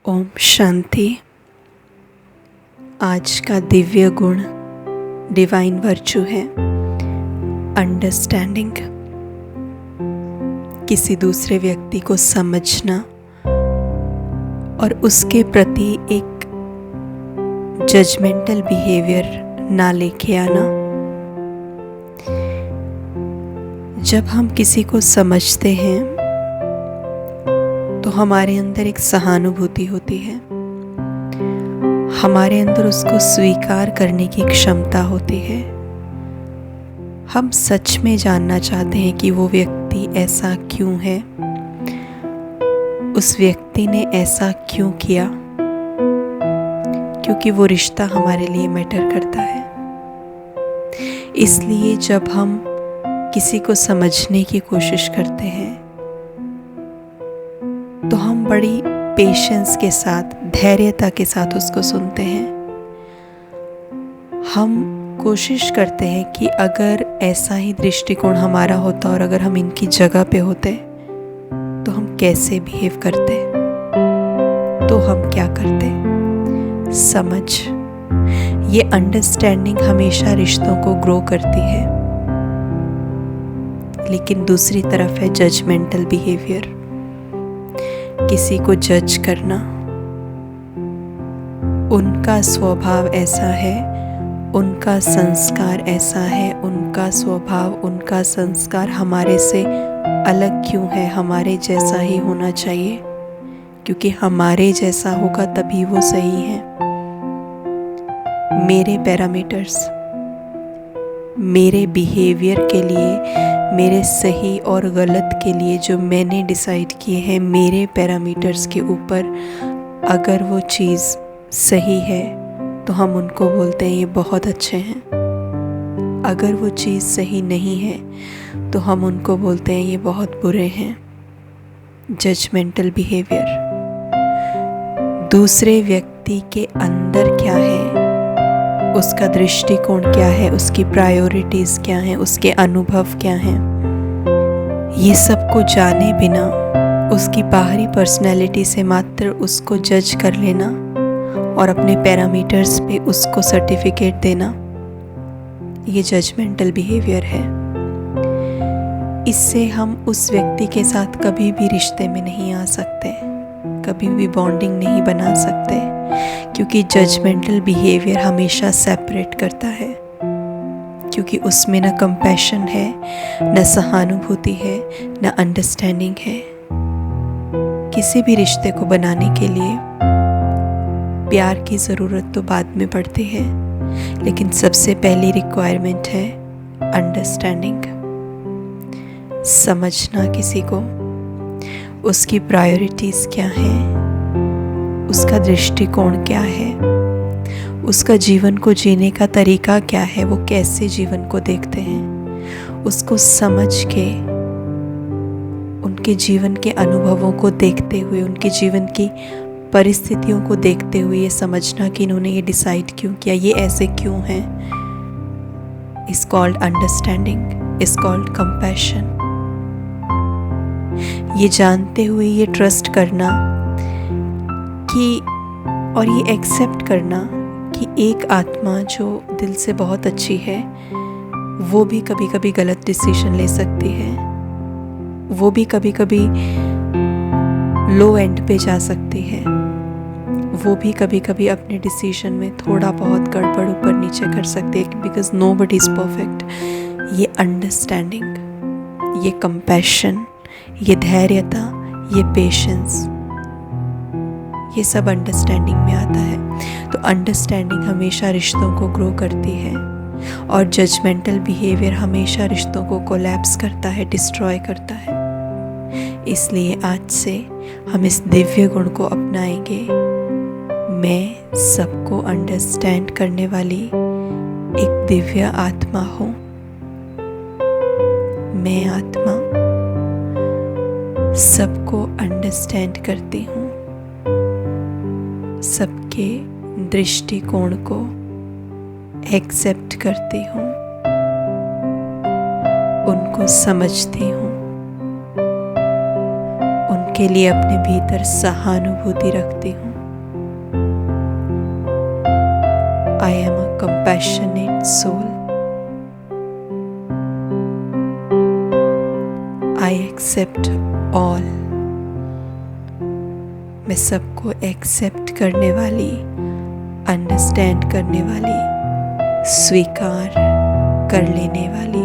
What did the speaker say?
ओम शांति। आज का दिव्य गुण डिवाइन वर्चू है अंडरस्टैंडिंग। किसी दूसरे व्यक्ति को समझना और उसके प्रति एक जजमेंटल बिहेवियर ना लेके आना। जब हम किसी को समझते हैं तो हमारे अंदर एक सहानुभूति होती है, हमारे अंदर उसको स्वीकार करने की क्षमता होती है। हम सच में जानना चाहते हैं कि वो व्यक्ति ऐसा क्यों है, उस व्यक्ति ने ऐसा क्यों किया, क्योंकि वो रिश्ता हमारे लिए मैटर करता है। इसलिए जब हम किसी को समझने की कोशिश करते हैं तो हम बड़ी पेशेंस के साथ, धैर्यता के साथ उसको सुनते हैं। हम कोशिश करते हैं कि अगर ऐसा ही दृष्टिकोण हमारा होता और अगर हम इनकी जगह पे होते तो हम कैसे बिहेव करते, तो हम क्या करते। समझ, ये अंडरस्टैंडिंग हमेशा रिश्तों को ग्रो करती है। लेकिन दूसरी तरफ है जजमेंटल बिहेवियर, किसी को जज करना। उनका स्वभाव ऐसा है, उनका संस्कार ऐसा है, उनका स्वभाव, उनका संस्कार हमारे से अलग क्यों है, हमारे जैसा ही होना चाहिए, क्योंकि हमारे जैसा होगा तभी वो सही है। मेरे पैरामीटर्स, मेरे बिहेवियर के लिए, मेरे सही और गलत के लिए जो मैंने डिसाइड किए हैं, मेरे पैरामीटर्स के ऊपर अगर वो चीज़ सही है तो हम उनको बोलते हैं ये बहुत अच्छे हैं। अगर वो चीज़ सही नहीं है तो हम उनको बोलते हैं ये बहुत बुरे हैं। जजमेंटल बिहेवियर, दूसरे व्यक्ति के अंदर क्या है, उसका दृष्टिकोण क्या है, उसकी प्रायोरिटीज़ क्या हैं, उसके अनुभव क्या हैं, ये सब को जाने बिना उसकी बाहरी पर्सनैलिटी से मात्र उसको जज कर लेना और अपने पैरामीटर्स पे उसको सर्टिफिकेट देना, ये जजमेंटल बिहेवियर है। इससे हम उस व्यक्ति के साथ कभी भी रिश्ते में नहीं आ सकते, कभी भी बॉन्डिंग नहीं बना सकते, क्योंकि जजमेंटल बिहेवियर हमेशा सेपरेट करता है, क्योंकि उसमें न कंपैशन है, न सहानुभूति है, न अंडरस्टैंडिंग है। किसी भी रिश्ते को बनाने के लिए प्यार की ज़रूरत तो बाद में पड़ती है, लेकिन सबसे पहली रिक्वायरमेंट है अंडरस्टैंडिंग। समझना किसी को, उसकी प्रायोरिटीज़ क्या हैं, उसका दृष्टिकोण क्या है, उसका जीवन को जीने का तरीका क्या है, वो कैसे जीवन को देखते हैं, उसको समझ के, उनके जीवन के अनुभवों को देखते हुए, उनके जीवन की परिस्थितियों को देखते हुए ये समझना कि इन्होंने ये डिसाइड क्यों किया, ये ऐसे क्यों हैं, is called understanding, is called compassion. ये जानते हुए ये ट्रस्ट करना कि, और ये एक्सेप्ट करना कि एक आत्मा जो दिल से बहुत अच्छी है वो भी कभी कभी गलत डिसीजन ले सकती है, वो भी कभी कभी लो एंड पे जा सकती है, वो भी कभी कभी अपने डिसीजन में थोड़ा बहुत गड़बड़ ऊपर नीचे कर सकती है, बिकॉज नोबडी इज़ परफेक्ट। ये अंडरस्टैंडिंग, ये कंपैशन, ये धैर्यता, ये पेशेंस, ये सब अंडरस्टैंडिंग में आता है। तो अंडरस्टैंडिंग हमेशा रिश्तों को ग्रो करती है और जजमेंटल बिहेवियर हमेशा रिश्तों को कोलैप्स करता है, डिस्ट्रॉय करता है। इसलिए आज से हम इस दिव्य गुण को अपनाएंगे। मैं सबको अंडरस्टैंड करने वाली एक दिव्य आत्मा हूँ। मैं आत्मा सबको अंडरस्टैंड करती हूँ, सबके दृष्टिकोण को एक्सेप्ट करती हूँ, उनको समझती हूँ, सबके लिए अपने भीतर सहानुभूति रखती हूँ। I am a compassionate soul. I accept all. मैं सबको एक्सेप्ट करने वाली, अंडरस्टैंड करने वाली, स्वीकार कर लेने वाली